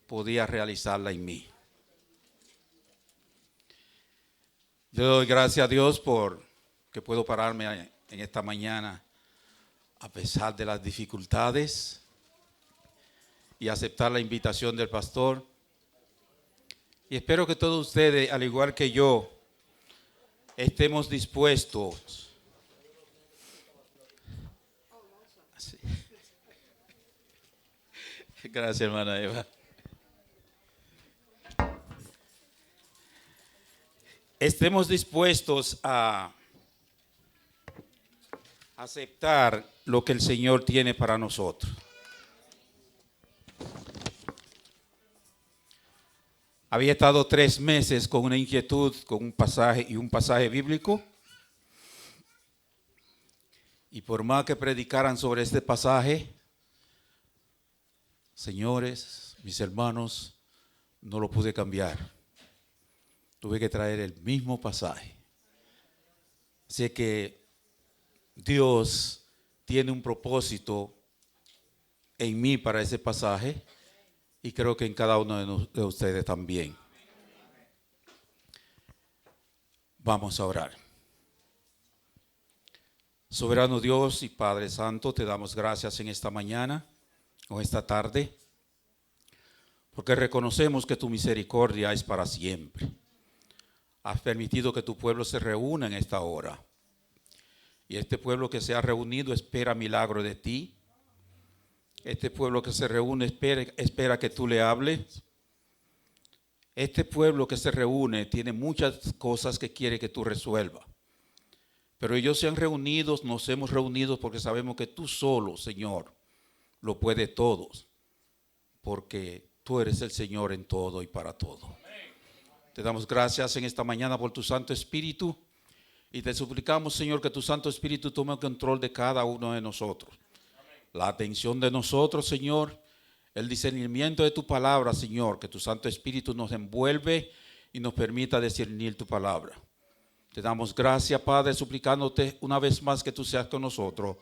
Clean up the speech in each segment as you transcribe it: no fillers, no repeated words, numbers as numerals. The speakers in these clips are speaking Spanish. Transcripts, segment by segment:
podía realizarla en mí. Yo doy gracias a Dios por que puedo pararme en esta mañana a pesar de las dificultades y aceptar la invitación del pastor. Y espero que todos ustedes, al igual que yo, estemos dispuestos. Sí. Gracias, hermana Eva. Estemos dispuestos a aceptar lo que el Señor tiene para nosotros. Había estado 3 meses con una inquietud, con un pasaje bíblico. Y por más que predicaran sobre este pasaje, señores, mis hermanos, no lo pude cambiar. Tuve que traer el mismo pasaje. Así que Dios tiene un propósito en mí para ese pasaje y creo que en cada uno de ustedes también. Vamos a orar. Soberano Dios y Padre Santo, te damos gracias en esta mañana o esta tarde, porque reconocemos que tu misericordia es para siempre. Has permitido que tu pueblo se reúna en esta hora. Y este pueblo que se ha reunido espera milagro de ti. Este pueblo que se reúne espera que tú le hables. Este pueblo que se reúne tiene muchas cosas que quiere que tú resuelvas. Pero ellos se han reunido, nos hemos reunido porque sabemos que tú solo, Señor, lo puedes todos. Porque tú eres el Señor en todo y para todo. Te damos gracias en esta mañana por tu Santo Espíritu y te suplicamos, Señor, que tu Santo Espíritu tome control de cada uno de nosotros. La atención de nosotros, Señor, el discernimiento de tu palabra, Señor, que tu Santo Espíritu nos envuelve y nos permita discernir tu palabra. Te damos gracias, Padre, suplicándote una vez más que tú seas con nosotros,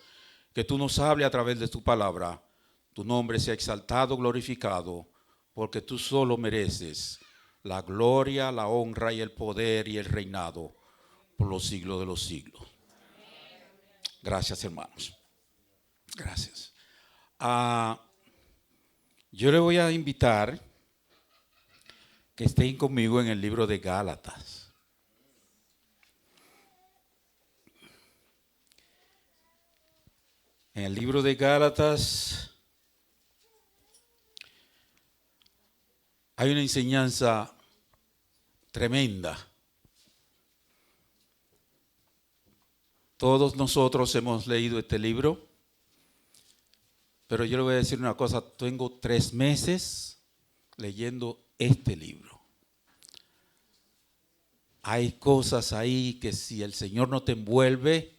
que tú nos hables a través de tu palabra. Tu nombre sea exaltado, glorificado, porque tú solo mereces la gloria, la honra y el poder y el reinado por los siglos de los siglos. Gracias, hermanos. Gracias. Yo le voy a invitar que estén conmigo en el libro de Gálatas. En el libro de Gálatas hay una enseñanza tremenda. Todos nosotros hemos leído este libro, pero yo le voy a decir una cosa, tengo 3 meses leyendo este libro. Hay cosas ahí que si el Señor no te envuelve,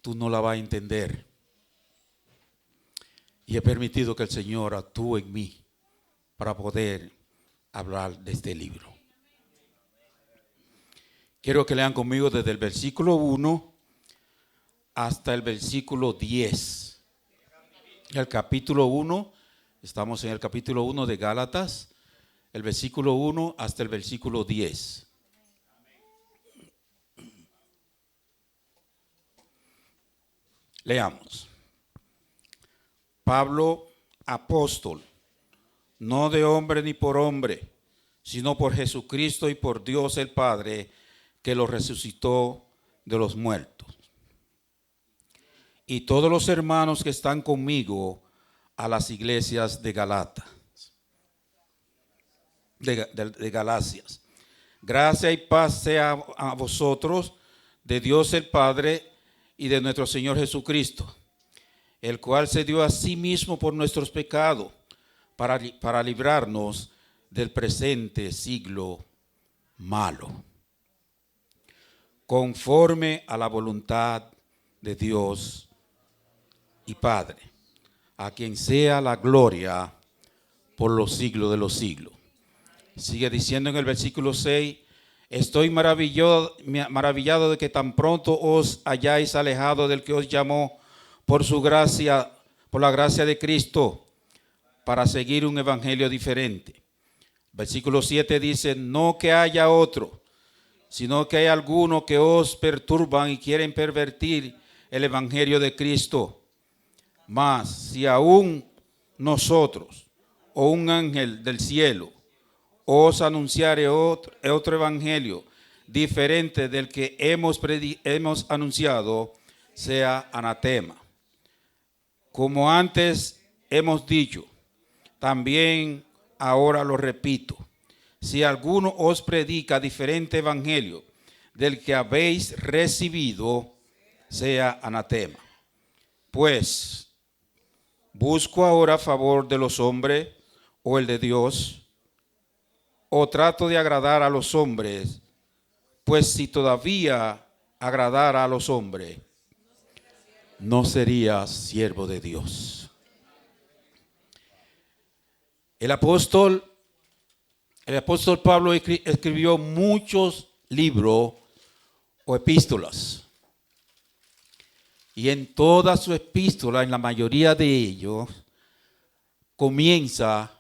tú no la vas a entender. Y he permitido que el Señor actúe en mí para poder hablar de este libro. Quiero que lean conmigo desde el versículo 1 hasta el versículo 10. El capítulo 1, estamos en el capítulo 1 de Gálatas, el versículo 1 hasta el versículo 10. Leamos. Pablo, apóstol, no de hombre ni por hombre, sino por Jesucristo y por Dios el Padre, que lo resucitó de los muertos. Y todos los hermanos que están conmigo a las iglesias de Galacias. Gracia y paz sea a vosotros, de Dios el Padre y de nuestro Señor Jesucristo, el cual se dio a sí mismo por nuestros pecados, para librarnos del presente siglo malo, conforme a la voluntad de Dios y Padre, a quien sea la gloria por los siglos de los siglos. Sigue diciendo en el versículo 6, estoy maravillado de que tan pronto os hayáis alejado del que os llamó por su gracia, por la gracia de Cristo, para seguir un evangelio diferente, Versículo 7 dice, no que haya otro, sino que hay algunos que os perturban y quieren pervertir el evangelio de Cristo. Mas si aún nosotros o un ángel del cielo os anunciare otro evangelio diferente del que hemos anunciado, sea anatema. Como antes hemos dicho, también ahora lo repito, si alguno os predica diferente evangelio del que habéis recibido, sea anatema. Pues, ¿busco ahora favor de los hombres o el de Dios? ¿O trato de agradar a los hombres? Pues si todavía agradara a los hombres, no sería siervo de Dios. El apóstol Pablo escribió muchos libros o epístolas. Y en todas sus epístolas, en la mayoría de ellos, comienza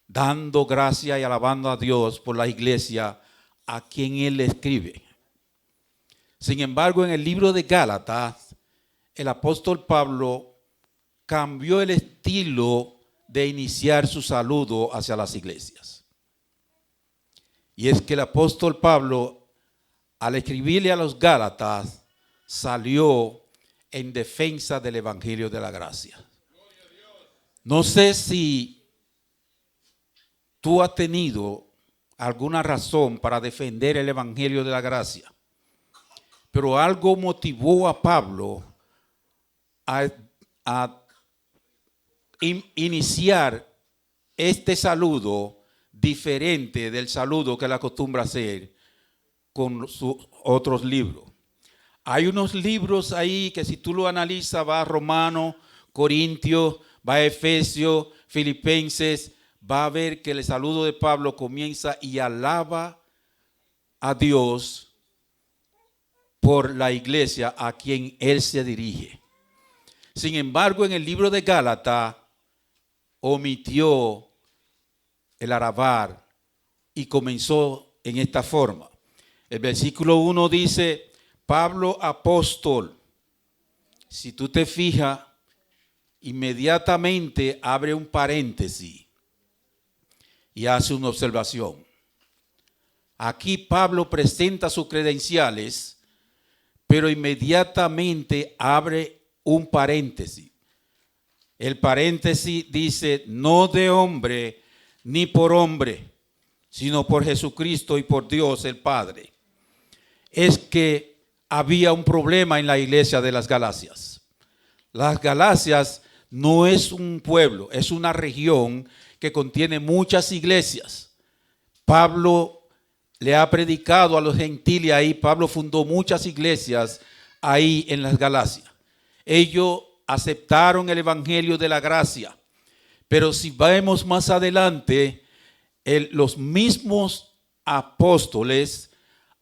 dando gracias y alabando a Dios por la iglesia a quien él le escribe. Sin embargo, en el libro de Gálatas, el apóstol Pablo cambió el estilo de iniciar su saludo hacia las iglesias. Y es que el apóstol Pablo, al escribirle a los Gálatas, salió en defensa del evangelio de la gracia. No sé si tú has tenido alguna razón para defender el evangelio de la gracia, pero algo motivó a Pablo a iniciar este saludo diferente del saludo que él acostumbra hacer con sus otros libros. Hay unos libros ahí que si tú lo analizas, va a Romanos, Corintios, va a Efesios, Filipenses, va a ver que el saludo de Pablo comienza y alaba a Dios por la iglesia a quien él se dirige. Sin embargo, en el libro de Gálatas omitió el alabar y comenzó en esta forma. El versículo 1 dice, Pablo apóstol. Si tú te fijas, inmediatamente abre un paréntesis y hace una observación. Aquí Pablo presenta sus credenciales, pero inmediatamente abre un paréntesis. El paréntesis dice, no de hombre ni por hombre, sino por Jesucristo y por Dios el Padre. Es que había un problema en la iglesia de las Galacias. Las Galacias no es un pueblo, es una región que contiene muchas iglesias. Pablo le ha predicado a los gentiles ahí. Pablo fundó muchas iglesias ahí en las Galacias. Ellos aceptaron el evangelio de la gracia. Pero si vemos más adelante, los mismos apóstoles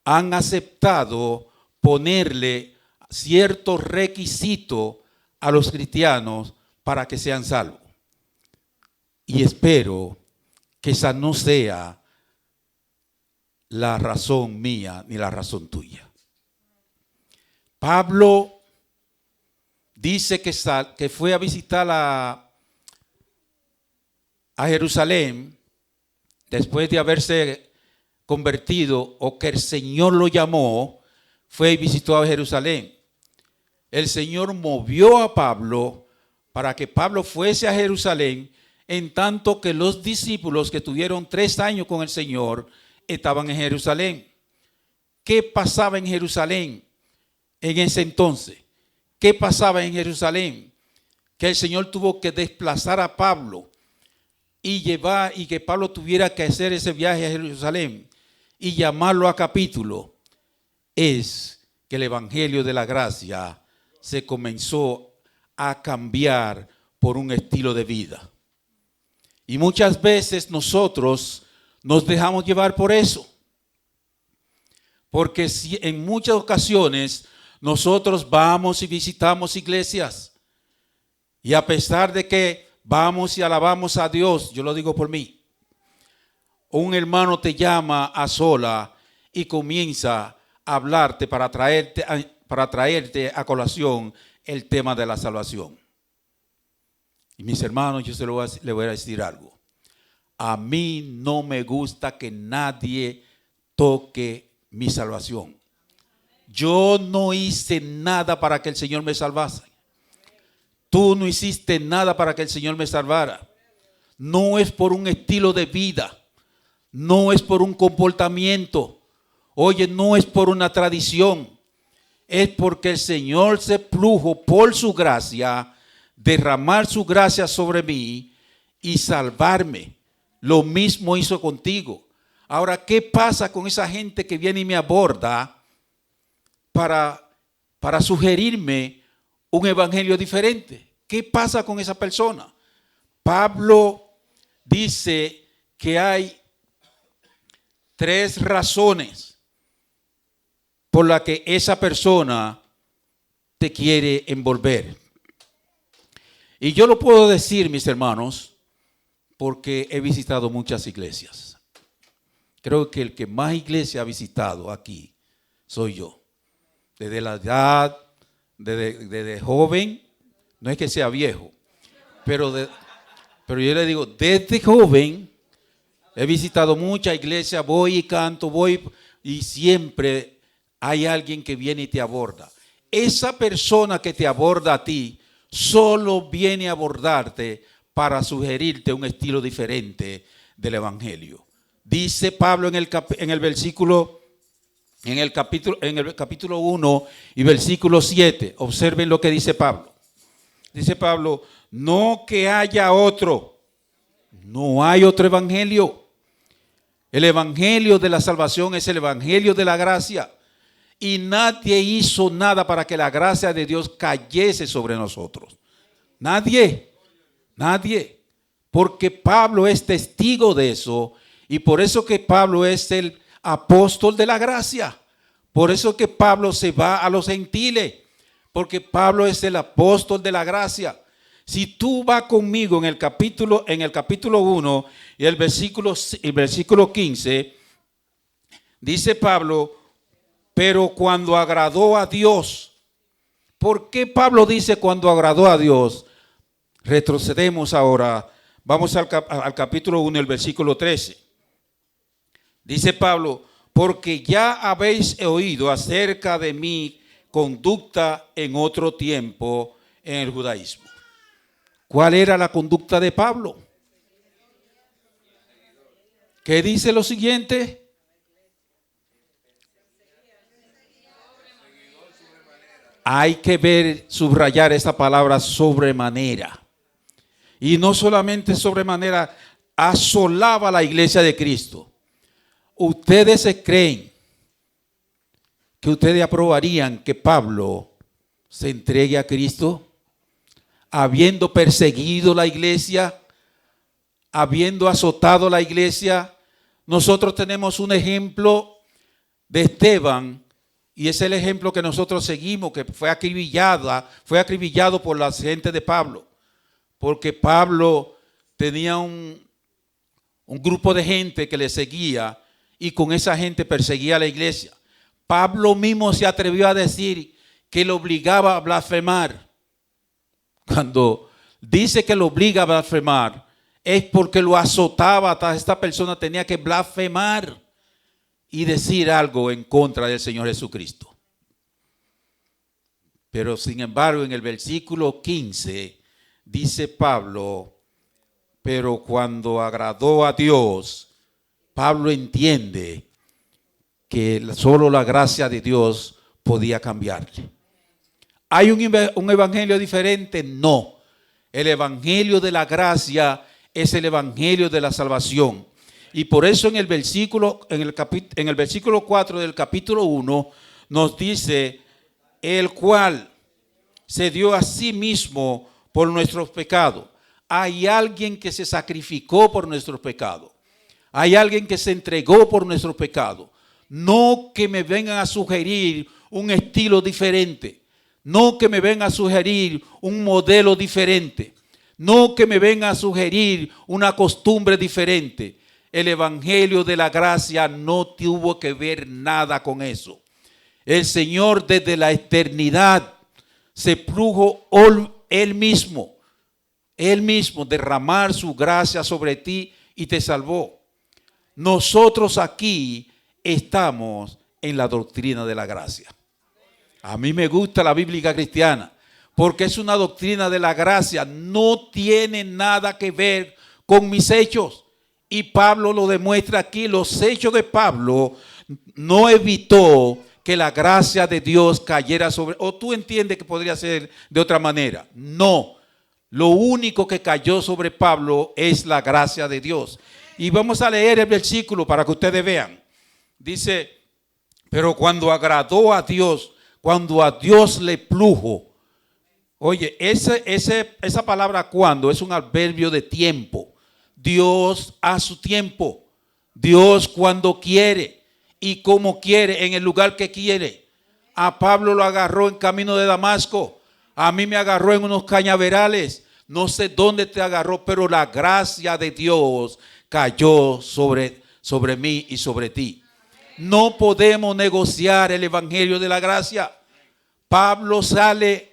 han aceptado ponerle ciertos requisitos a los cristianos para que sean salvos. Y espero que esa no sea la razón mía ni la razón tuya. Pablo dice que fue a visitar a Jerusalén después de haberse convertido, o que el Señor lo llamó, fue y visitó a Jerusalén. El Señor movió a Pablo para que Pablo fuese a Jerusalén, en tanto que los discípulos que tuvieron 3 años con el Señor estaban en Jerusalén. ¿Qué pasaba en Jerusalén en ese entonces? ¿Qué pasaba en Jerusalén? Que el Señor tuvo que desplazar a Pablo y que Pablo tuviera que hacer ese viaje a Jerusalén y llamarlo a capítulo. Es que el evangelio de la gracia se comenzó a cambiar por un estilo de vida. Y muchas veces nosotros nos dejamos llevar por eso. Porque si en muchas ocasiones nosotros vamos y visitamos iglesias, y a pesar de que vamos y alabamos a Dios, yo lo digo por mí, o un hermano te llama a sola y comienza a hablarte para traerte a colación el tema de la salvación. Y mis hermanos, yo le voy a decir algo. A mí no me gusta que nadie toque mi salvación. Yo no hice nada para que el Señor me salvase. Tú no hiciste nada para que el Señor me salvara. No es por un estilo de vida. No es por un comportamiento. Oye, no es por una tradición. Es porque el Señor se plujo por su gracia, derramar su gracia sobre mí y salvarme. Lo mismo hizo contigo. Ahora, ¿qué pasa con esa gente que viene y me aborda para sugerirme un evangelio diferente? ¿Qué pasa con esa persona? Pablo dice que hay 3 razones por las que esa persona te quiere envolver. Y yo lo puedo decir, mis hermanos, porque he visitado muchas iglesias. Creo que el que más iglesia ha visitado aquí soy yo. Desde la edad, desde joven, no es que sea viejo, pero yo le digo, desde joven he visitado muchas iglesias, voy y canto, y siempre hay alguien que viene y te aborda. Esa persona que te aborda a ti solo viene a abordarte para sugerirte un estilo diferente del evangelio. Dice Pablo en el capítulo 1 y versículo 7. Observen lo que dice Pablo. Dice Pablo, no que haya otro. No hay otro evangelio. El evangelio de la salvación es el evangelio de la gracia. Y nadie hizo nada para que la gracia de Dios cayese sobre nosotros. Nadie. Porque Pablo es testigo de eso. Y por eso que Pablo es el apóstol de la gracia. Por eso que Pablo se va a los gentiles. Porque Pablo es el apóstol de la gracia. Si tú vas conmigo en el capítulo 1 y el versículo 15, dice Pablo, pero cuando agradó a Dios. ¿Por qué Pablo dice cuando agradó a Dios? Retrocedemos ahora. Vamos al capítulo 1, el versículo 13. Dice Pablo, porque ya habéis oído acerca de mi conducta en otro tiempo en el judaísmo. ¿Cuál era la conducta de Pablo? ¿Qué dice lo siguiente? Hay que subrayar esa palabra sobremanera. Y no solamente sobremanera, asolaba la iglesia de Cristo. ¿Ustedes se creen que ustedes aprobarían que Pablo se entregue a Cristo? Habiendo perseguido la iglesia, habiendo azotado la iglesia. Nosotros tenemos un ejemplo de Esteban, y es el ejemplo que nosotros seguimos, que fue acribillado por la gente de Pablo, porque Pablo tenía un grupo de gente que le seguía, y con esa gente perseguía a la iglesia. Pablo mismo se atrevió a decir que lo obligaba a blasfemar. Cuando dice que lo obliga a blasfemar, es porque lo azotaba. Hasta esta persona tenía que blasfemar y decir algo en contra del Señor Jesucristo. Pero sin embargo, en el versículo 15 dice Pablo, pero cuando agradó a Dios, Pablo entiende que solo la gracia de Dios podía cambiarle. ¿Hay un evangelio diferente? No. El evangelio de la gracia es el evangelio de la salvación. Y por eso en el versículo 4 del capítulo 1 nos dice, el cual se dio a sí mismo por nuestros pecados. Hay alguien que se sacrificó por nuestros pecados. Hay alguien que se entregó por nuestros pecados. No que me vengan a sugerir un estilo diferente. No que me vengan a sugerir un modelo diferente. No que me vengan a sugerir una costumbre diferente. el evangelio de la gracia no tuvo que ver nada con eso. El Señor desde la eternidad se plugo Él mismo derramar su gracia sobre ti y te salvó. Nosotros aquí estamos en la doctrina de la gracia. A mí me gusta la Biblia cristiana porque es una doctrina de la gracia. No tiene nada que ver con mis hechos. Y Pablo lo demuestra aquí. Los hechos de Pablo no evitó que la gracia de Dios cayera sobre. ¿O tú entiendes que podría ser de otra manera? No. Lo único que cayó sobre Pablo es la gracia de Dios. Y vamos a leer el versículo para que ustedes vean. Dice, pero cuando agradó a Dios, cuando a Dios le plugo. Oye, esa palabra cuando es un adverbio de tiempo. Dios a su tiempo. Dios cuando quiere y como quiere, en el lugar que quiere. A Pablo lo agarró en camino de Damasco. A mí me agarró en unos cañaverales. No sé dónde te agarró, pero la gracia de Dios cayó sobre mí y sobre ti. No podemos negociar el evangelio de la gracia. Pablo sale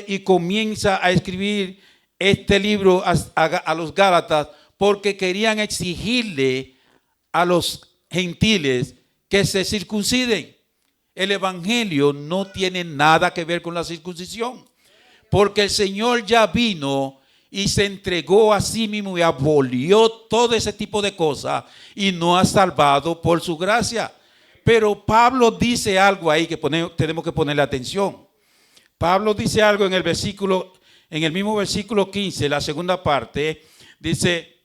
y comienza a escribir este libro a los Gálatas porque querían exigirle a los gentiles que se circunciden. El evangelio no tiene nada que ver con la circuncisión, porque el Señor ya vino y se entregó a sí mismo y abolió todo ese tipo de cosas y nos ha salvado por su gracia. Pero Pablo dice algo ahí que tenemos que ponerle atención. Pablo dice algo en el mismo versículo 15, la segunda parte, dice,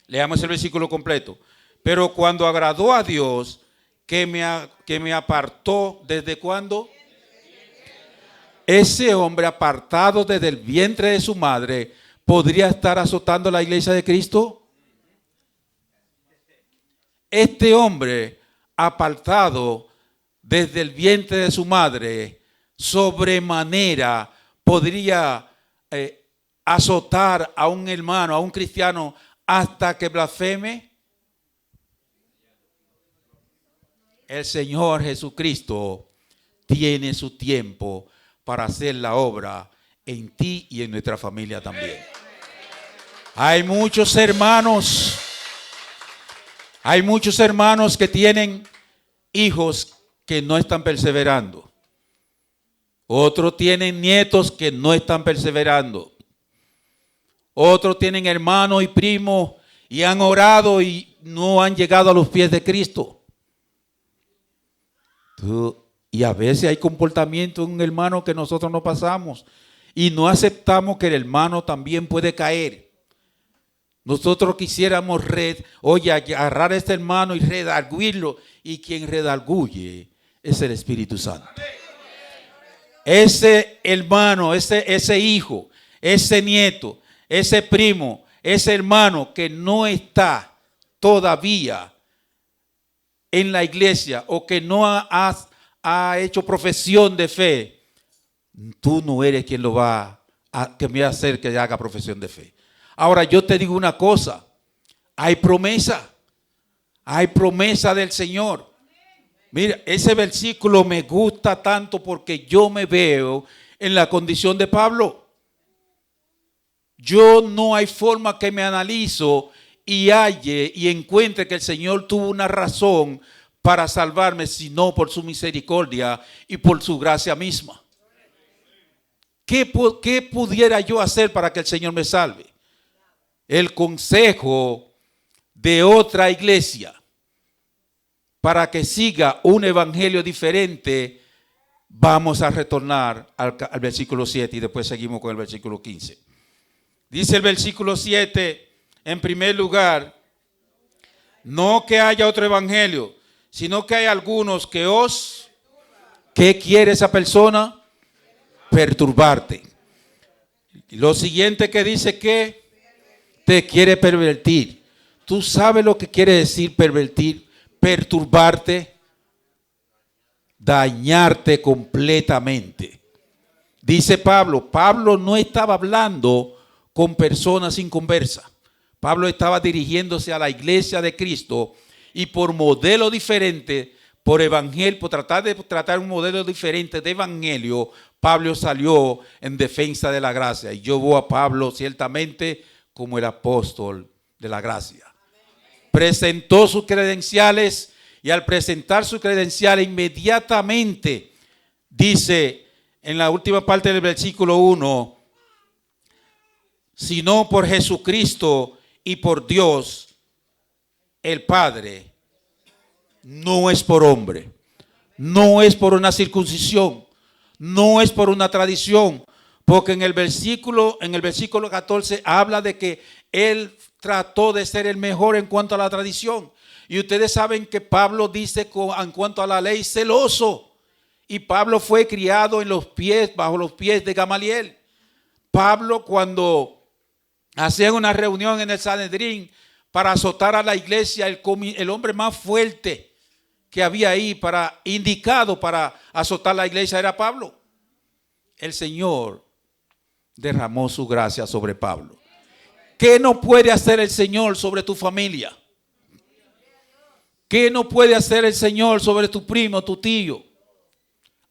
leamos el versículo completo. Pero cuando agradó a Dios, que me apartó, ¿desde cuándo? Ese hombre apartado desde el vientre de su madre, ¿podría estar azotando la iglesia de Cristo? Este hombre apartado desde el vientre de su madre, sobremanera podría azotar a un hermano, a un cristiano, hasta que blasfeme. El Señor Jesucristo tiene su tiempo para hacer la obra en ti y en nuestra familia también. Hay muchos hermanos que tienen hijos que no están perseverando. Otros tienen nietos que no están perseverando. Otros tienen hermanos y primos y han orado y no han llegado a los pies de Cristo. Y a veces hay comportamiento en un hermano que nosotros no pasamos y no aceptamos que el hermano también puede caer. Nosotros quisiéramos agarrar a este hermano y redarguirlo, y quien redarguye es el Espíritu Santo. Ese hermano, ese hijo, ese nieto, ese primo, ese hermano que no está todavía en la iglesia o que no ha hecho profesión de fe, tú no eres quien que me va a hacer que haga profesión de fe. Ahora yo te digo una cosa, hay promesa del Señor. Mira, ese versículo me gusta tanto porque yo me veo en la condición de Pablo. Yo no hay forma que me analizo y halle y encuentre que el Señor tuvo una razón para salvarme, sino por su misericordia y por su gracia misma. ¿Qué pudiera yo hacer para que el Señor me salve? El consejo de otra iglesia para que siga un evangelio diferente. Vamos a retornar al versículo 7 y después seguimos con el versículo 15. Dice el versículo 7, en primer lugar, no que haya otro evangelio, sino que hay algunos que ¿qué quiere esa persona? Perturbarte. Lo siguiente que dice que te quiere pervertir. ¿Tú sabes lo que quiere decir pervertir? Perturbarte, dañarte completamente. Dice Pablo no estaba hablando con personas inconversas. Pablo estaba dirigiéndose a la iglesia de Cristo y por modelo diferente, por evangelio, por tratar un modelo diferente de evangelio, Pablo salió en defensa de la gracia. Y yo veo a Pablo ciertamente como el apóstol de la gracia. Presentó sus credenciales y al presentar sus credenciales inmediatamente dice en la última parte del versículo 1, sino por Jesucristo y por Dios el Padre, no es por hombre, no es por una circuncisión, no es por una tradición, porque en el versículo 14 habla de que él trató de ser el mejor en cuanto a la tradición. Y ustedes saben que Pablo dice en cuanto a la ley, celoso. Y Pablo fue criado bajo los pies de Gamaliel. Pablo, cuando hacían una reunión en el Sanedrín para azotar a la iglesia, el hombre más fuerte que había ahí indicado para azotar la iglesia era Pablo. El Señor derramó su gracia sobre Pablo. ¿Qué no puede hacer el Señor sobre tu familia? ¿Qué no puede hacer el Señor sobre tu primo, tu tío?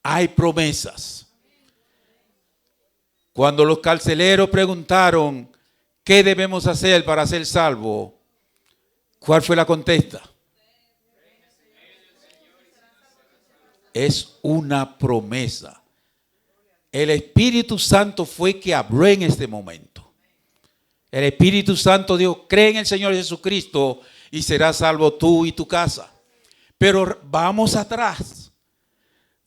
Hay promesas. Cuando los carceleros preguntaron ¿qué debemos hacer para ser salvos? ¿Cuál fue la contesta? Es una promesa. El Espíritu Santo fue que habló en este momento. El Espíritu Santo dijo, cree en el Señor Jesucristo y serás salvo tú y tu casa. Pero vamos atrás.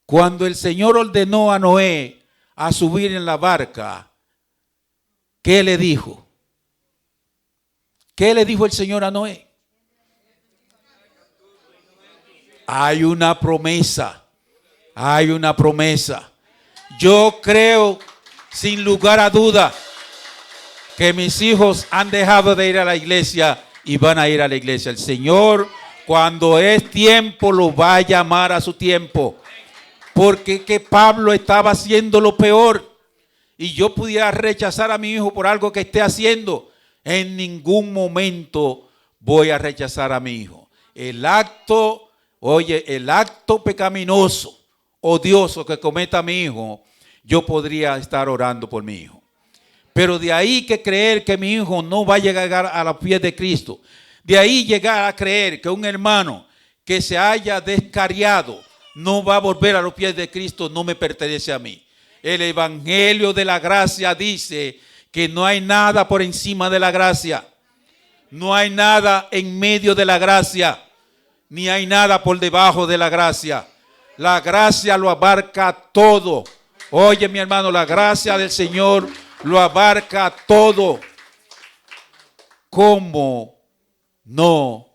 Cuando el Señor ordenó a Noé a subir en la barca, ¿qué le dijo? ¿Qué le dijo el Señor a Noé? Hay una promesa. Hay una promesa. Yo creo, sin lugar a duda, que mis hijos han dejado de ir a la iglesia y van a ir a la iglesia. El Señor, cuando es tiempo, lo va a llamar a su tiempo. Porque que Pablo estaba haciendo lo peor y yo pudiera rechazar a mi hijo por algo que esté haciendo. En ningún momento voy a rechazar a mi hijo. El acto pecaminoso, odioso que cometa mi hijo, yo podría estar orando por mi hijo. Pero de ahí que creer que mi hijo no va a llegar a los pies de Cristo. De ahí llegar a creer que un hermano que se haya descarriado no va a volver a los pies de Cristo, no me pertenece a mí. El evangelio de la gracia dice que no hay nada por encima de la gracia. No hay nada en medio de la gracia. Ni hay nada por debajo de la gracia. La gracia lo abarca todo. Oye, mi hermano, la gracia del Señor lo abarca todo. ¿Cómo no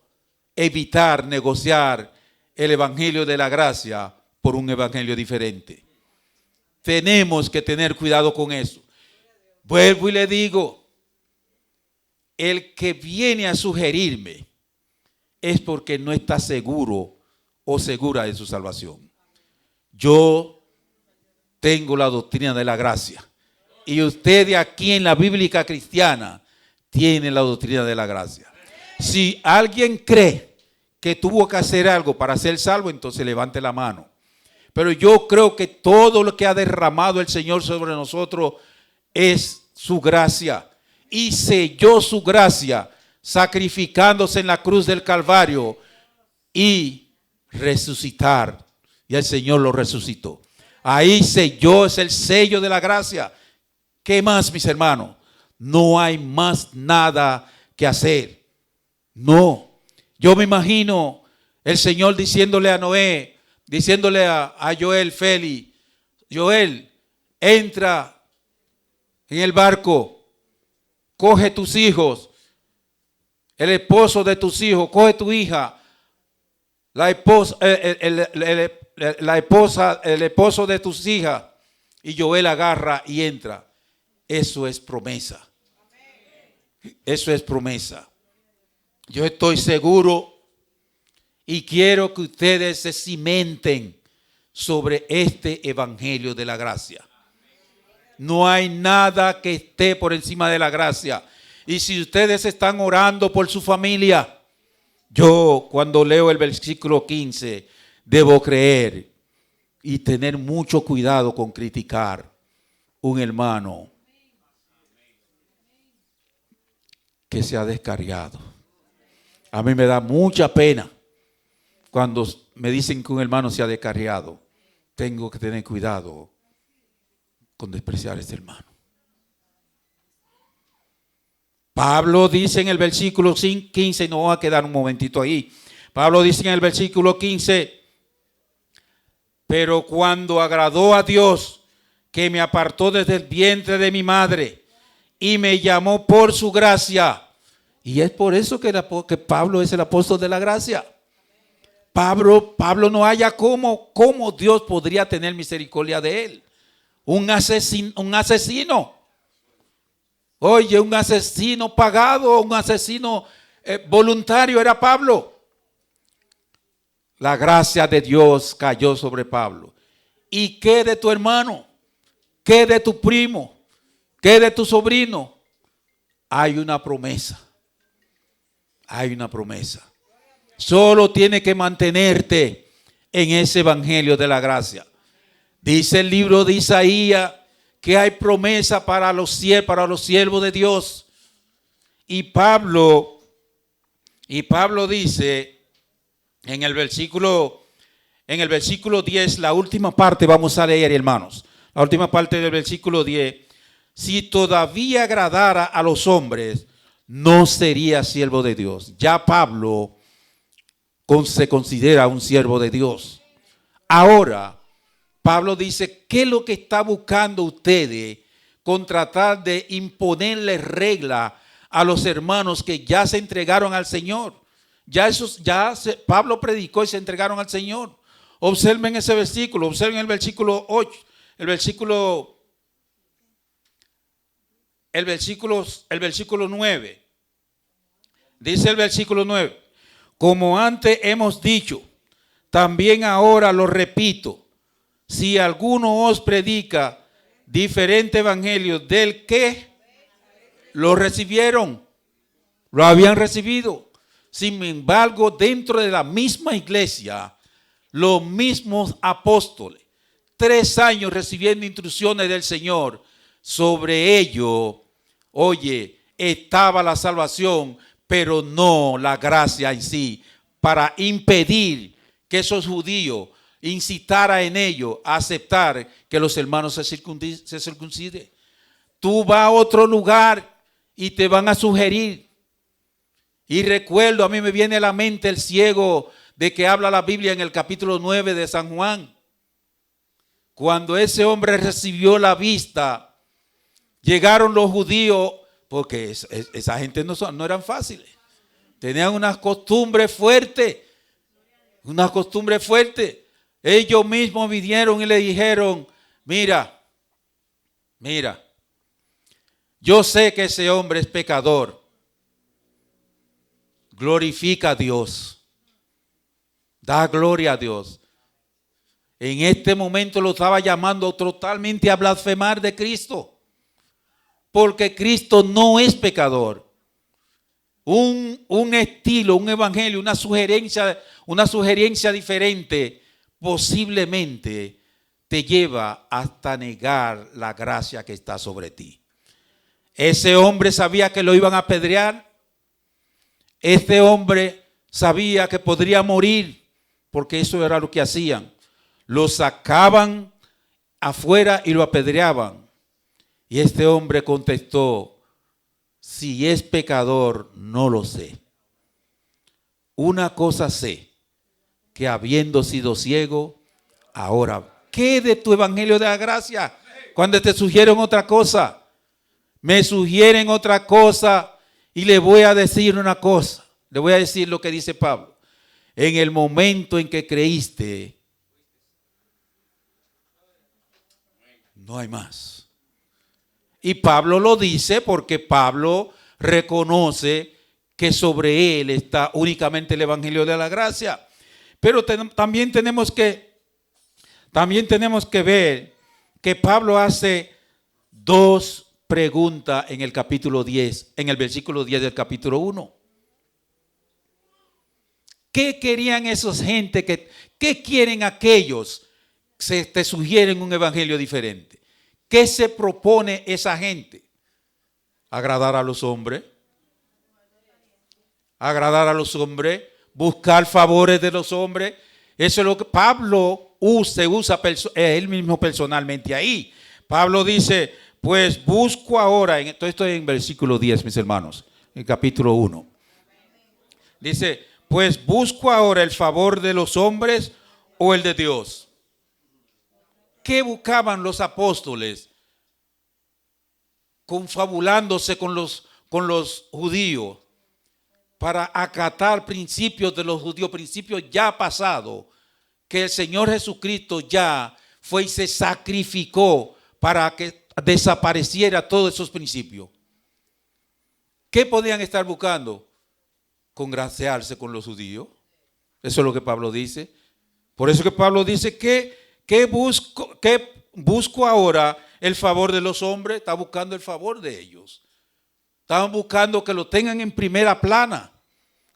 evitar negociar el evangelio de la gracia por un evangelio diferente? Tenemos que tener cuidado con eso. Vuelvo y le digo, el que viene a sugerirme es porque no está seguro o segura de su salvación. Yo tengo la doctrina de la gracia y ustedes aquí en la bíblica cristiana tienen la doctrina de la gracia. Si alguien cree que tuvo que hacer algo para ser salvo, entonces levante la mano. Pero yo creo que todo lo que ha derramado el Señor sobre nosotros es su gracia. Y selló su gracia sacrificándose en la cruz del Calvario y resucitar. Y el Señor lo resucitó. Ahí selló, es el sello de la gracia. ¿Qué más, mis hermanos? No hay más nada que hacer. No. Yo me imagino el Señor diciéndole a Noé, diciéndole a Joel Feli, Joel, entra en el barco, coge tus hijos, el esposo de tus hijos, coge tu hija, el esposo de tus hijas, y Joel agarra y entra. Eso es promesa. Eso es promesa. Yo estoy seguro y quiero que ustedes se cimenten sobre este evangelio de la gracia. No hay nada que esté por encima de la gracia. Y si ustedes están orando por su familia, yo cuando leo el versículo 15, debo creer y tener mucho cuidado con criticar un hermano que se ha descarriado. A mí me da mucha pena cuando me dicen que un hermano se ha descarriado. Tengo que tener cuidado con despreciar a este hermano. Pablo dice en el versículo 15, no voy a quedar un momentito ahí. Pablo dice en el versículo 15, pero cuando agradó a Dios, que me apartó desde el vientre de mi madre y me llamó por su gracia. Y es por eso que Pablo es el apóstol de la gracia. Pablo no haya cómo Dios podría tener misericordia de él. Un asesino. Oye, un asesino pagado, un asesino voluntario era Pablo. La gracia de Dios cayó sobre Pablo. ¿Y qué de tu hermano? ¿Qué de tu primo? ¿Qué de tu sobrino? Hay una promesa. Hay una promesa. Solo tienes que mantenerte en ese evangelio de la gracia. Dice el libro de Isaías que hay promesa para los siervos de Dios. Y Pablo dice en el versículo 10, la última parte vamos a leer, hermanos. La última parte del versículo 10. Si todavía agradara a los hombres, no sería siervo de Dios. Ya Pablo se considera un siervo de Dios. Ahora, Pablo dice, ¿qué es lo que está buscando ustedes con tratar de imponerle regla a los hermanos que ya se entregaron al Señor? Pablo predicó y se entregaron al Señor. Observen ese versículo, observen el versículo 8, el versículo 9. Dice el versículo 9, como antes hemos dicho, también ahora lo repito, si alguno os predica diferente evangelio del que lo recibieron, lo habían recibido. Sin embargo, dentro de la misma iglesia, los mismos apóstoles, 3 años recibiendo instrucciones del Señor, sobre ello, oye, estaba la salvación, pero no la gracia en sí, para impedir que esos judíos incitara en ellos a aceptar que los hermanos se circunciden. Tú vas a otro lugar y te van a sugerir. Y recuerdo, a mí me viene a la mente el ciego de que habla la Biblia en el capítulo 9 de San Juan. Cuando ese hombre recibió la vista, llegaron los judíos, porque esa gente no eran fáciles. Tenían unas costumbres fuertes. Ellos mismos vinieron y le dijeron, mira, yo sé que ese hombre es pecador. Glorifica a Dios. Da gloria a Dios. En este momento lo estaba llamando totalmente a blasfemar de Cristo. Porque Cristo no es pecador. Un estilo, un evangelio, una sugerencia diferente posiblemente te lleva hasta negar la gracia que está sobre ti. Ese hombre sabía que lo iban a apedrear. Este hombre sabía que podría morir, porque eso era lo que hacían. Lo sacaban afuera y lo apedreaban. Y este hombre contestó, si es pecador, no lo sé. Una cosa sé, que habiendo sido ciego, ahora, ¿qué de tu evangelio de la gracia? Cuando te sugieren otra cosa, me sugieren otra cosa y le voy a decir una cosa. Le voy a decir lo que dice Pablo. En el momento en que creíste, no hay más. Y Pablo lo dice porque Pablo reconoce que sobre él está únicamente el evangelio de la gracia. Pero también tenemos que ver que Pablo hace 2 pregunta en el capítulo 10, en el versículo 10 del capítulo 1. ¿Qué querían esos gente? ¿Qué quieren aquellos que te sugieren un evangelio diferente? ¿Qué se propone esa gente? ¿Agradar a los hombres? ¿Agradar a los hombres? ¿Buscar favores de los hombres? Eso es lo que Pablo se usa él mismo personalmente ahí. Pablo dice, pues busco ahora, estoy en versículo 10, mis hermanos, en capítulo 1. Dice, pues busco ahora el favor de los hombres o el de Dios. ¿Qué buscaban los apóstoles? Confabulándose con los judíos para acatar principios de los judíos, principios ya pasados, que el Señor Jesucristo ya fue y se sacrificó para que desapareciera todos esos principios. ¿Qué podían estar buscando? Congraciarse con los judíos. Eso es lo que Pablo dice. Por eso que Pablo dice que busco ahora el favor de los hombres. Está buscando el favor de ellos. Estaban buscando que lo tengan en primera plana,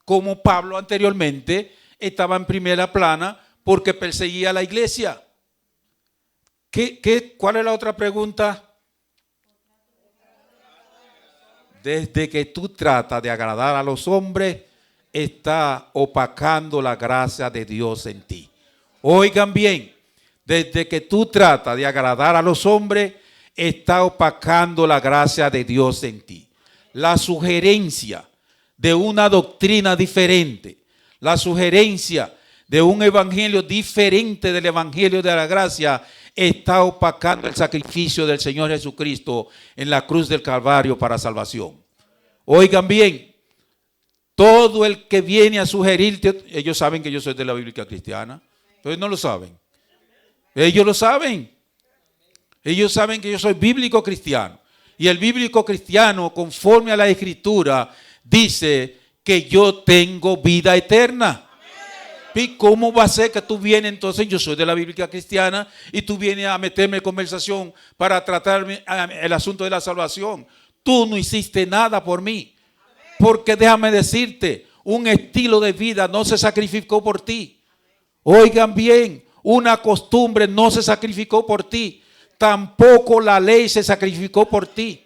como Pablo anteriormente estaba en primera plana porque perseguía a la iglesia. ¿Cuál es la otra pregunta? Desde que tú tratas de agradar a los hombres, está opacando la gracia de Dios en ti. Oigan bien, desde que tú tratas de agradar a los hombres, está opacando la gracia de Dios en ti. La sugerencia de una doctrina diferente, la sugerencia de un evangelio diferente del evangelio de la gracia, está opacando el sacrificio del Señor Jesucristo en la cruz del Calvario para salvación. Oigan bien, todo el que viene a sugerirte, ellos saben que yo soy de la Bíblica Cristiana, entonces no lo saben. Ellos lo saben. Ellos saben que yo soy bíblico cristiano. Y el bíblico cristiano, conforme a la Escritura, dice que yo tengo vida eterna. ¿Y cómo va a ser que tú vienes entonces? Yo soy de la Bíblica cristiana y tú vienes a meterme en conversación para tratarme el asunto de la salvación. Tú no hiciste nada por mí. Porque déjame decirte, un estilo de vida no se sacrificó por ti. Oigan bien, una costumbre no se sacrificó por ti. Tampoco la ley se sacrificó por ti.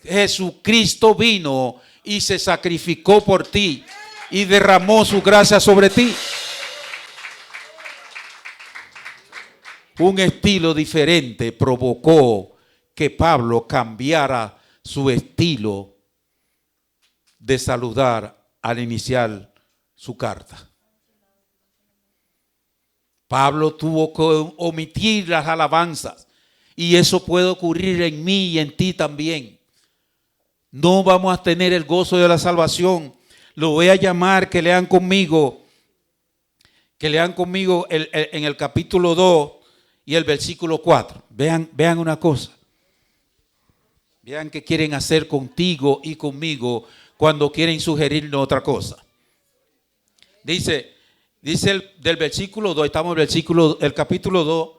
Jesucristo vino y se sacrificó por ti y derramó su gracia sobre ti. Un estilo diferente provocó que Pablo cambiara su estilo de saludar al iniciar su carta. Pablo tuvo que omitir las alabanzas y eso puede ocurrir en mí y en ti también. No vamos a tener el gozo de la salvación. Lo voy a llamar que lean conmigo en el capítulo 2 y el versículo 4. Vean una cosa. Vean qué quieren hacer contigo y conmigo cuando quieren sugerirnos otra cosa. Dice del versículo 2, estamos en el capítulo 2,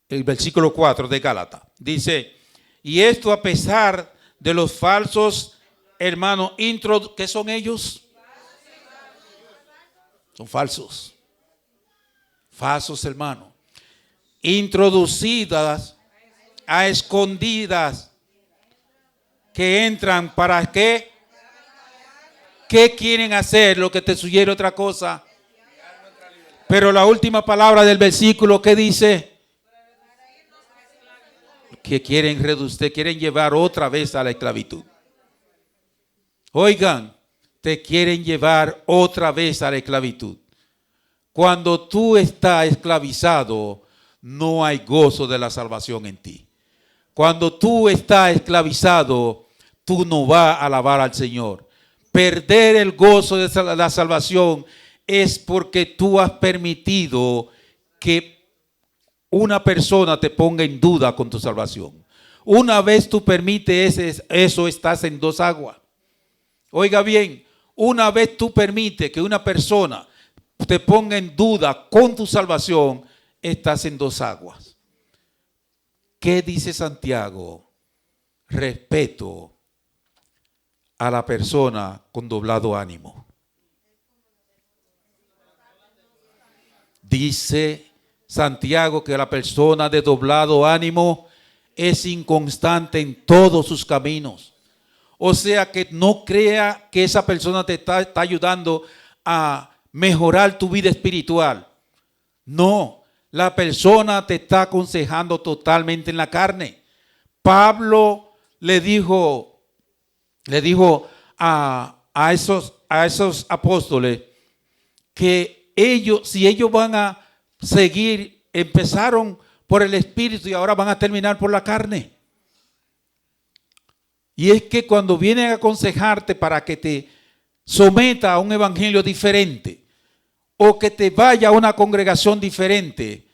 el versículo 4 de Gálatas. Dice, y esto a pesar de los falsos hermanos, ¿qué son ellos? Son falsos. Falsos hermanos. Introducidas a escondidas, que entran para qué. ¿Qué quieren hacer? Lo que te sugiere otra cosa. Pero la última palabra del versículo, ¿qué dice? Que quieren llevar otra vez a la esclavitud. Oigan, te quieren llevar otra vez a la esclavitud. Cuando tú estás esclavizado, no hay gozo de la salvación en ti. Cuando tú estás esclavizado, tú no vas a alabar al Señor. Perder el gozo de la salvación es porque tú has permitido que una persona te ponga en duda con tu salvación. Una vez tú permites eso, estás en dos aguas. Oiga bien, una vez tú permites que una persona te ponga en duda con tu salvación, estás en dos aguas. ¿Qué dice Santiago? Respeto a la persona con doblado ánimo. Dice Santiago que la persona de doblado ánimo es inconstante en todos sus caminos. O sea que no crea que esa persona te está ayudando a mejorar tu vida espiritual. No, la persona te está aconsejando totalmente en la carne. Pablo le dijo a esos apóstoles que si ellos van a seguir, empezaron por el Espíritu y ahora van a terminar por la carne. Y es que cuando vienen a aconsejarte para que te someta a un evangelio diferente o que te vaya a una congregación diferente,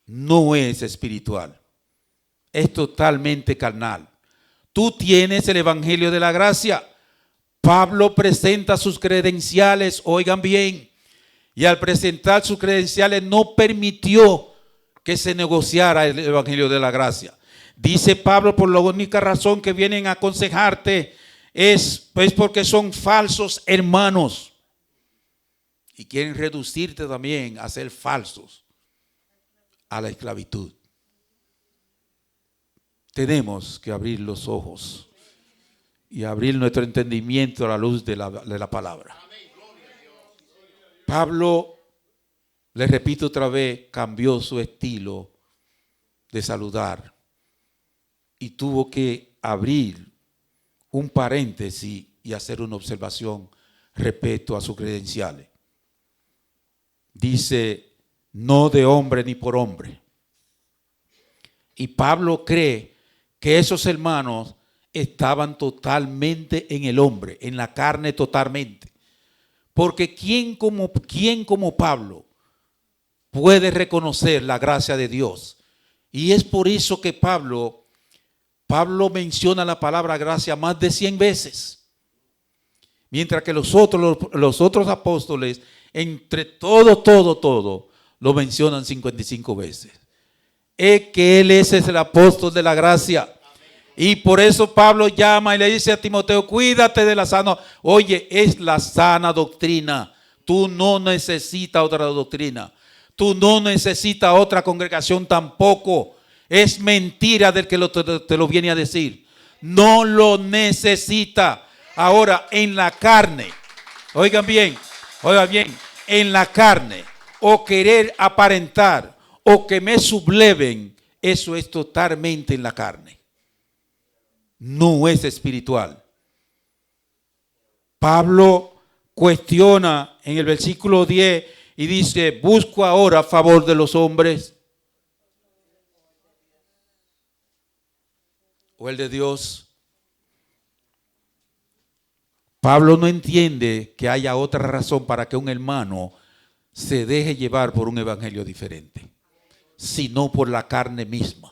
no es espiritual, es totalmente carnal. Tú tienes el evangelio de la gracia. Pablo presenta sus credenciales, oigan bien, y al presentar sus credenciales no permitió que se negociara el evangelio de la gracia. Dice Pablo, por la única razón que vienen a aconsejarte es porque son falsos hermanos y quieren reducirte también a ser falsos, a la esclavitud. Tenemos que abrir los ojos y abrir nuestro entendimiento a la luz de la palabra. Pablo, le repito otra vez, cambió su estilo de saludar y tuvo que abrir un paréntesis y hacer una observación respecto a sus credenciales. Dice, no de hombre ni por hombre. Y Pablo cree que esos hermanos estaban totalmente en el hombre, en la carne totalmente. Porque ¿quién como Pablo puede reconocer la gracia de Dios? Y es por eso que Pablo menciona la palabra gracia más de 100 veces. Mientras que los otros apóstoles, entre todo, lo mencionan 55 veces. Es que él es el apóstol de la gracia. Y por eso Pablo llama y le dice a Timoteo, cuídate de la sana. Oye, es la sana doctrina. Tú no necesitas otra doctrina. Tú no necesitas otra congregación tampoco. Es mentira del que te lo viene a decir. No lo necesita. Ahora, en la carne, oigan bien, en la carne, o querer aparentar, o que me subleven, eso es totalmente en la carne. No es espiritual. Pablo cuestiona en el versículo 10 y dice, busco ahora favor de los hombres o el de Dios. Pablo no entiende que haya otra razón para que un hermano se deje llevar por un evangelio diferente, sino por la carne misma.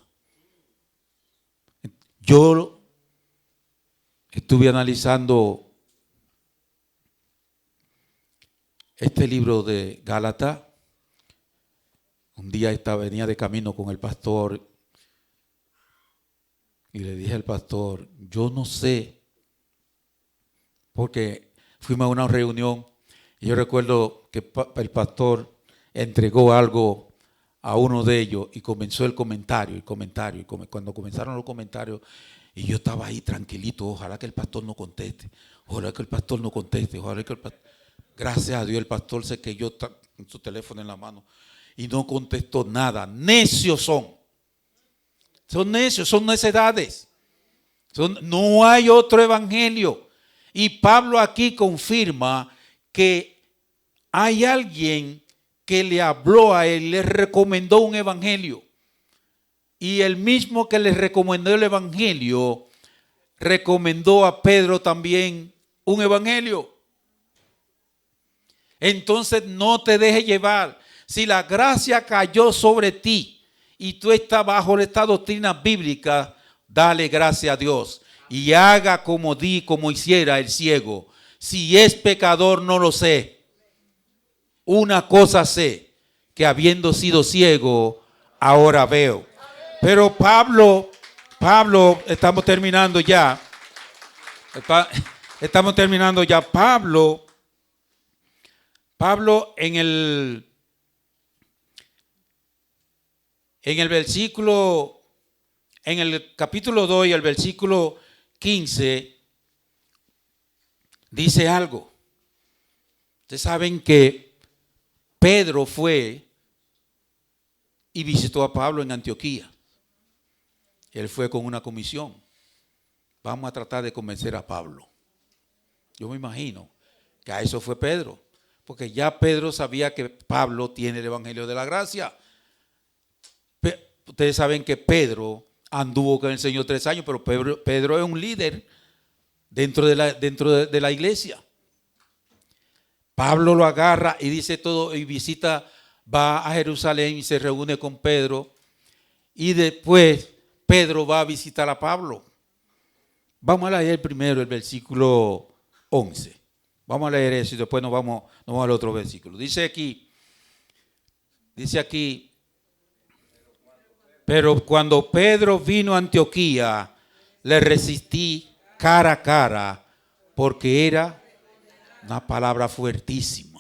Yo estuve analizando este libro de Gálatas. Un día venía de camino con el pastor y le dije al pastor, yo no sé, porque fuimos a una reunión y yo recuerdo que el pastor entregó algo a uno de ellos y comenzó el comentario. Y cuando comenzaron los comentarios, y yo estaba ahí tranquilito, ojalá que el pastor no conteste, Gracias a Dios el pastor se quedó con su teléfono en la mano y no contestó nada. Necios son necios, son necedades. No hay otro evangelio. Y Pablo aquí confirma que hay alguien que le habló a él, le recomendó un evangelio. Y el mismo que le recomendó el evangelio, recomendó a Pedro también un evangelio. Entonces no te dejes llevar. Si la gracia cayó sobre ti y tú estás bajo esta doctrina bíblica, dale gracias a Dios. Y haga como hiciera el ciego. Si es pecador, no lo sé. Una cosa sé, que habiendo sido ciego, ahora veo. Pero Pablo, estamos terminando ya. Estamos terminando ya. Pablo en el capítulo 2 y el versículo 15, dice algo. Ustedes saben que Pedro fue y visitó a Pablo en Antioquía. Él fue con una comisión. Vamos a tratar de convencer a Pablo. Yo me imagino que a eso fue Pedro, porque ya Pedro sabía que Pablo tiene el Evangelio de la Gracia. Ustedes saben que Pedro anduvo con el Señor 3 años, pero Pedro es un líder dentro de la iglesia. Pablo lo agarra y dice todo, y va a Jerusalén y se reúne con Pedro, y después Pedro va a visitar a Pablo. Vamos a leer primero el versículo 11. Vamos a leer eso y después nos vamos al otro versículo. Dice aquí, pero cuando Pedro vino a Antioquía, le resistí cara a cara, porque era una palabra fuertísima.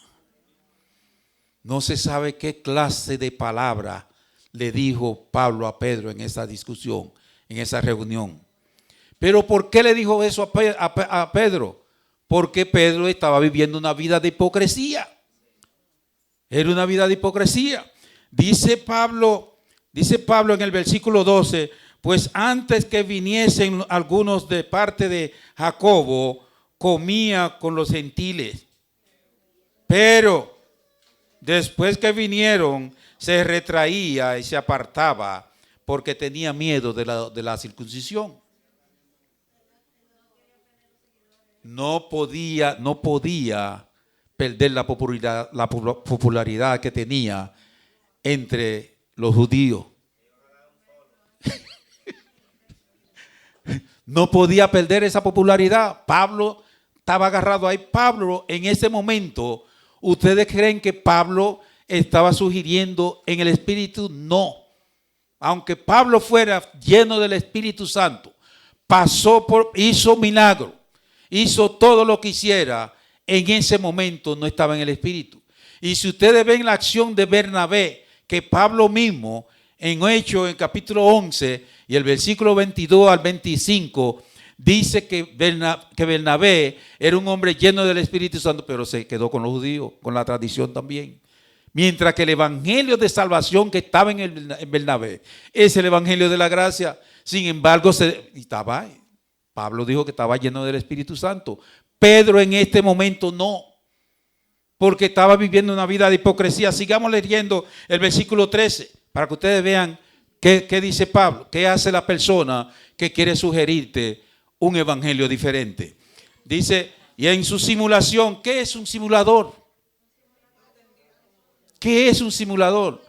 No se sabe qué clase de palabra le dijo Pablo a Pedro en esa discusión, en esa reunión. Pero ¿por qué le dijo eso a Pedro? Porque Pedro estaba viviendo una vida de hipocresía. Era una vida de hipocresía. Dice Pablo en el versículo 12, pues antes que viniesen algunos de parte de Jacobo, comía con los gentiles. Pero después que vinieron, se retraía y se apartaba porque tenía miedo de la circuncisión. No podía perder la popularidad que tenía entre los judíos. No podía perder esa popularidad. Pablo estaba agarrado ahí. Pablo en ese momento, ¿ustedes creen que Pablo estaba sugiriendo en el Espíritu? No. Aunque Pablo fuera lleno del Espíritu Santo, hizo milagro, hizo todo lo que hiciera, en ese momento no estaba en el Espíritu. Y si ustedes ven la acción de Bernabé, que Pablo mismo en Hechos, en capítulo 11 y el versículo 22 al 25, dice que Bernabé era un hombre lleno del Espíritu Santo, pero se quedó con los judíos, con la tradición también. Mientras que el evangelio de salvación que estaba en Bernabé es el evangelio de la gracia. Sin embargo, Pablo dijo que estaba lleno del Espíritu Santo. Pedro en este momento no, porque estaba viviendo una vida de hipocresía. Sigamos leyendo el versículo 13 para que ustedes vean qué dice Pablo, qué hace la persona que quiere sugerirte un evangelio diferente. Dice, y en su simulación, ¿qué es un simulador? ¿Qué es un simulador?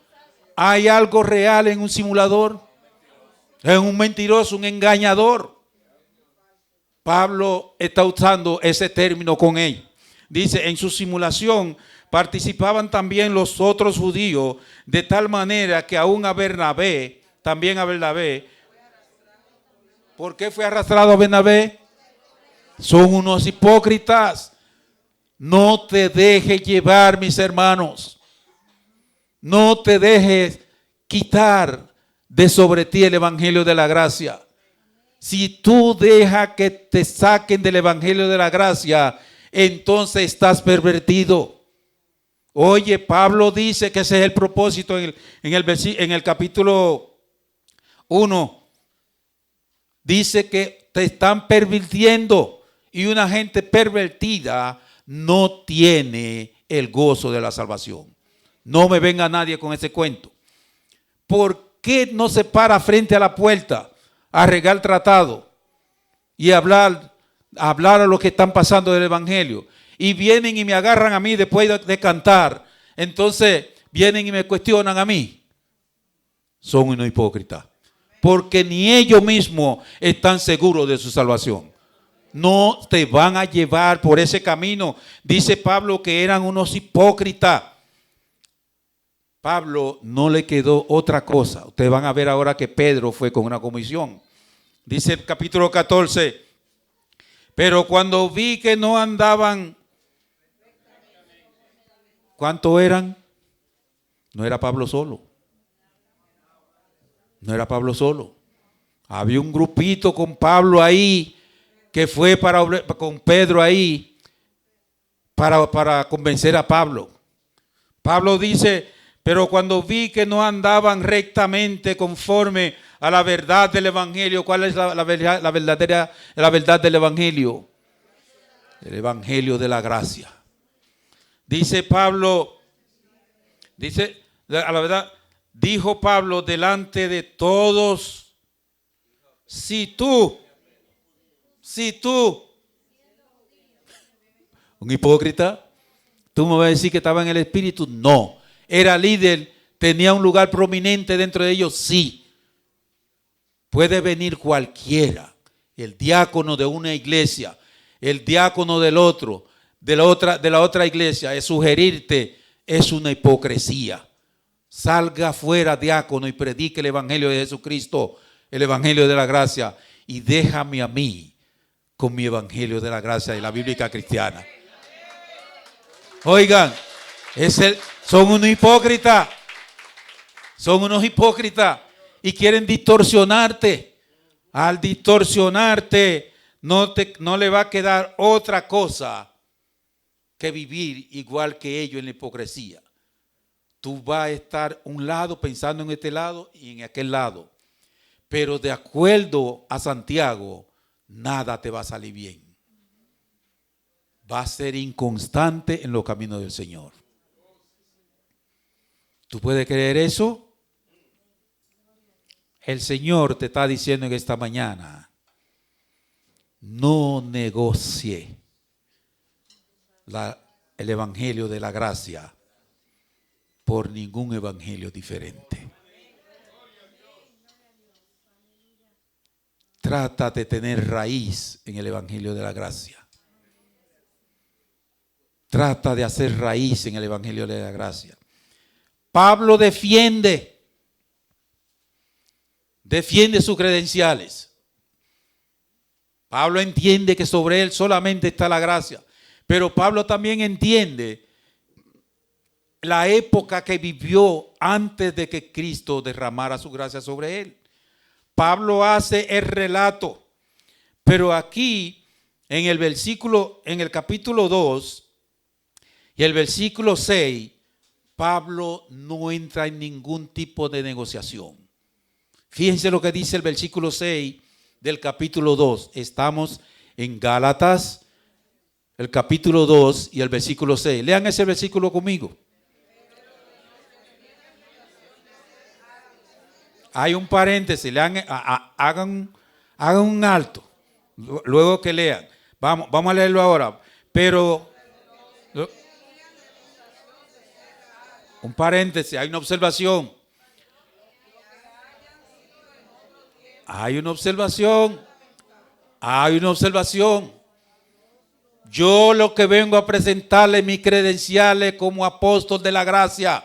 ¿Hay algo real en un simulador? Es un mentiroso, un engañador. Pablo está usando ese término con él. Dice, en su simulación participaban también los otros judíos, de tal manera que aún también a Bernabé. ¿Por qué fue arrastrado a Bernabé? Son unos hipócritas. No te dejes llevar, mis hermanos. No te dejes quitar de sobre ti el evangelio de la gracia. Si tú dejas que te saquen del evangelio de la gracia, entonces estás pervertido. Oye, Pablo dice que ese es el propósito en el capítulo 1. Dice que te están pervirtiendo, y una gente pervertida no tiene el gozo de la salvación. No me venga nadie con ese cuento. ¿Por qué no se para frente a la puerta a regar tratado y hablar a los que están pasando del evangelio? Y vienen y me agarran a mí después de cantar. Entonces vienen y me cuestionan a mí. Son unos hipócritas. Porque ni ellos mismos están seguros de su salvación. No te van a llevar por ese camino. Dice Pablo que eran unos hipócritas. Pablo no le quedó otra cosa. Ustedes van a ver ahora que Pedro fue con una comisión. Dice el capítulo 14, pero cuando vi que no andaban, ¿cuántos eran? No era Pablo solo. No era Pablo solo. Había un grupito con Pablo ahí, que fue con Pedro ahí, para convencer a Pablo. Pablo dice, pero cuando vi que no andaban rectamente conforme a la verdad del evangelio. ¿Cuál es la verdad del evangelio? El evangelio de la gracia. Dice Pablo, dice, a la verdad, dijo Pablo delante de todos, si tú, un hipócrita, tú me vas a decir que estaba en el espíritu. No, era líder, tenía un lugar prominente dentro de ellos. Sí, puede venir cualquiera, el diácono de una iglesia, el diácono del otro, de la otra iglesia, es sugerirte, es una hipocresía. Salga fuera, diácono, y predique el evangelio de Jesucristo, el evangelio de la gracia, y déjame a mí con mi evangelio de la gracia y la bíblica cristiana. Oigan, son unos hipócritas. Son unos hipócritas y quieren distorsionarte. Al distorsionarte, no le va a quedar otra cosa que vivir igual que ellos en la hipocresía. Tú vas a estar un lado pensando en este lado y en aquel lado. Pero de acuerdo a Santiago, nada te va a salir bien. Va a ser inconstante en los caminos del Señor. ¿Tú puedes creer eso? El Señor te está diciendo en esta mañana, no negocie el evangelio de la gracia por ningún evangelio diferente. Trata de tener raíz en el evangelio de la gracia. Trata de hacer raíz en el evangelio de la gracia. Pablo defiende sus credenciales. Pablo entiende que sobre él solamente está la gracia. Pero Pablo también entiende la época que vivió antes de que Cristo derramara su gracia sobre él. Pablo hace el relato, pero aquí en el capítulo 2 y el versículo 6, Pablo no entra en ningún tipo de negociación. Fíjense lo que dice el versículo 6 del capítulo 2. Estamos en Gálatas, el capítulo 2 y el versículo 6. Lean ese versículo conmigo. Hay un paréntesis, hagan un alto, luego que lean. Vamos a leerlo ahora. Pero, un paréntesis, hay una observación. Hay una observación. Yo lo que vengo a presentarle mis credenciales como apóstol de la gracia.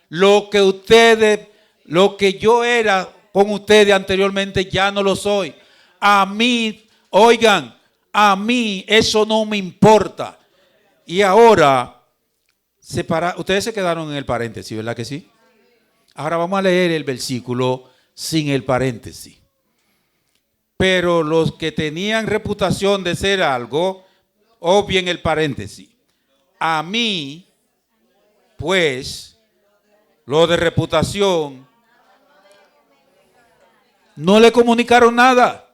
Lo que yo era con ustedes anteriormente ya no lo soy. A mí, oigan, a mí eso no me importa. Y ahora, ustedes se quedaron en el paréntesis, ¿verdad que sí? Ahora vamos a leer el versículo sin el paréntesis. Pero los que tenían reputación de ser algo, obvien el paréntesis. A mí, pues, lo de reputación, no le comunicaron nada.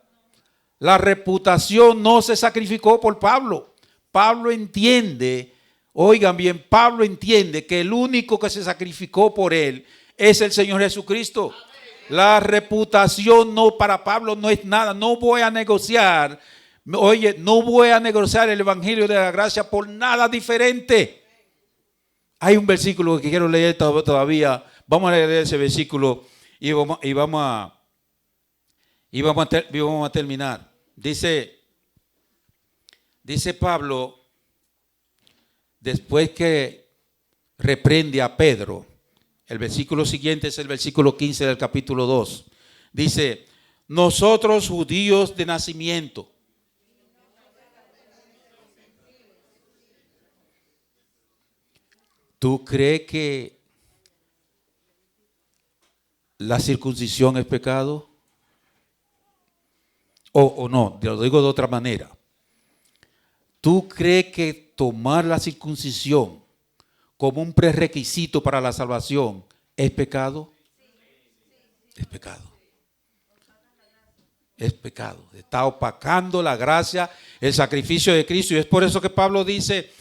La reputación no se sacrificó por Pablo. Pablo entiende, oigan bien, Pablo entiende que el único que se sacrificó por él es el Señor Jesucristo. La reputación no, para Pablo no es nada. No voy a negociar, no voy a negociar el evangelio de la gracia por nada diferente. Hay un versículo que quiero leer todavía. Vamos a leer ese versículo y vamos a terminar. Dice Pablo, después que reprende a Pedro, El versículo siguiente es el versículo 15 del capítulo 2. Dice, nosotros judíos de nacimiento. ¿Tú crees que la circuncisión es pecado? O no, te lo digo de otra manera. ¿Tú crees que tomar la circuncisión como un prerequisito para la salvación es pecado? Es pecado. Es pecado. Está opacando la gracia, el sacrificio de Cristo. Y es por eso que Pablo dice,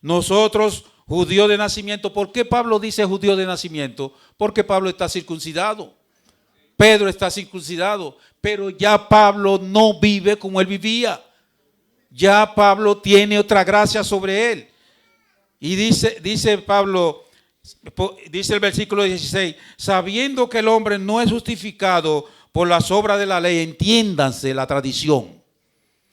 nosotros judíos de nacimiento. ¿Por qué Pablo dice judío de nacimiento? Porque Pablo está circuncidado. Pedro está circuncidado. Pero ya Pablo no vive como él vivía. Ya Pablo tiene otra gracia sobre él. Y dice Pablo, dice el versículo 16, sabiendo que el hombre no es justificado por las obras de la ley, entiéndanse la tradición,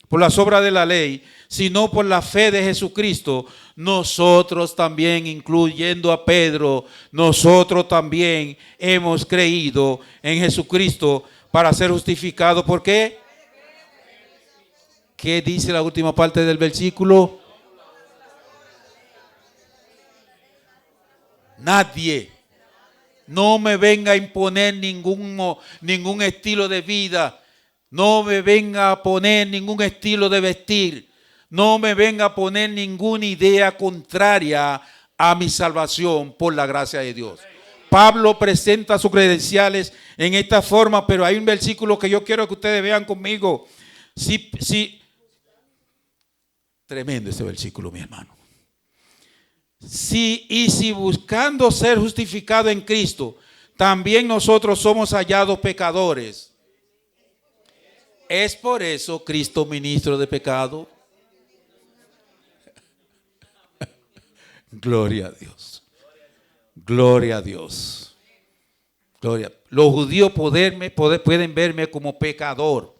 por las obras de la ley, sino por la fe de Jesucristo, nosotros también, incluyendo a Pedro, nosotros también hemos creído en Jesucristo para ser justificados. ¿Por qué? ¿Qué dice la última parte del versículo? Nadie. No me venga a imponer ningún estilo de vida. No me venga a poner ningún estilo de vestir. No me venga a poner ninguna idea contraria a mi salvación por la gracia de Dios. Pablo presenta sus credenciales en esta forma, pero hay un versículo que yo quiero que ustedes vean conmigo. Sí, tremendo ese versículo, mi hermano. Si buscando ser justificado en Cristo, también nosotros somos hallados pecadores. ¿Es por eso Cristo ministro de pecado? Gloria a Dios. Gloria a Dios. Gloria. Los judíos pueden verme como pecador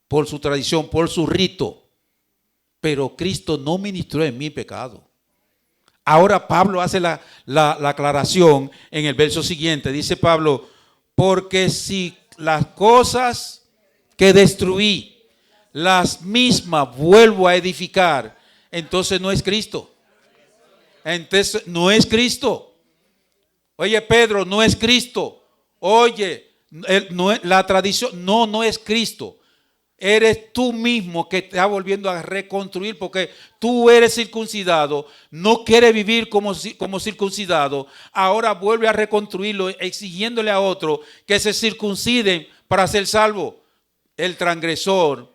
por su tradición, por su rito. Pero Cristo no ministró en mi pecado. Ahora Pablo hace la aclaración en el verso siguiente. Dice Pablo, porque si las cosas que destruí, las mismas vuelvo a edificar, entonces no es Cristo. Entonces no es Cristo. Oye, Pedro, no es Cristo. Oye, la tradición, no es Cristo. Eres tú mismo que te está volviendo a reconstruir, porque tú eres circuncidado, no quieres vivir como circuncidado. Ahora vuelve a reconstruirlo, exigiéndole a otro que se circunciden para ser salvo. El transgresor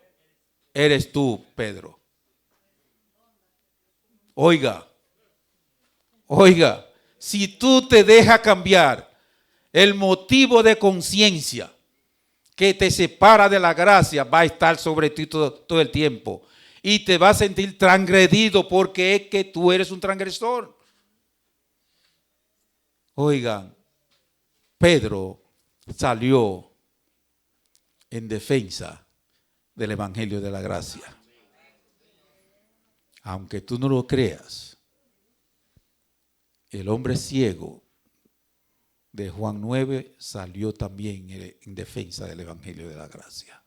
eres tú, Pedro. Oiga, si tú te dejas cambiar el motivo de conciencia que te separa de la gracia, va a estar sobre ti todo el tiempo. Y te vas a sentir transgredido porque es que tú eres un transgresor. Oigan, Pedro salió en defensa del Evangelio de la Gracia. Aunque tú no lo creas, el hombre ciego de Juan 9 salió también en defensa del Evangelio de la Gracia.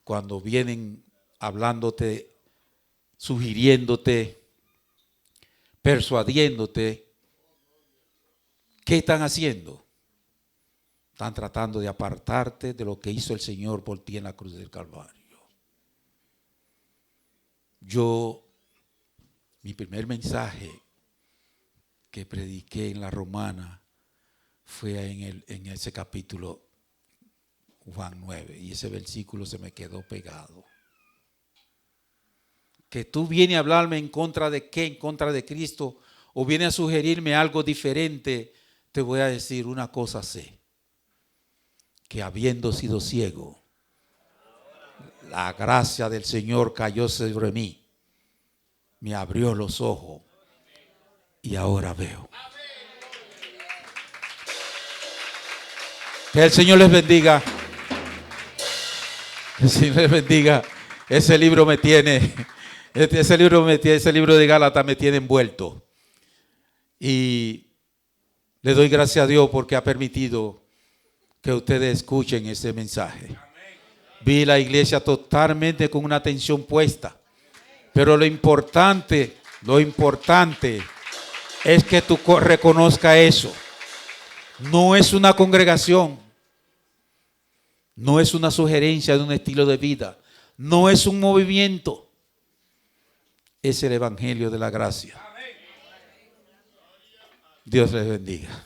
Cuando vienen hablándote, sugiriéndote, persuadiéndote, ¿qué están haciendo? Están tratando de apartarte de lo que hizo el Señor por ti en la cruz del Calvario. Mi primer mensaje que prediqué en la Romana fue en ese capítulo Juan 9, y ese versículo se me quedó pegado. Que tú vienes a hablarme en contra de qué, en contra de Cristo, o vienes a sugerirme algo diferente, te voy a decir una cosa sé, que habiendo sido ciego, la gracia del Señor cayó sobre mí, me abrió los ojos y ahora veo. Que el Señor les bendiga. El Señor les bendiga. Ese libro de Gálatas me tiene envuelto. Y Le doy gracias a Dios porque ha permitido que ustedes escuchen este mensaje. Vi la iglesia totalmente con una atención puesta. Pero lo importante es que tú reconozcas eso. No es una congregación. No es una sugerencia de un estilo de vida. No es un movimiento. Es el evangelio de la gracia. Dios les bendiga.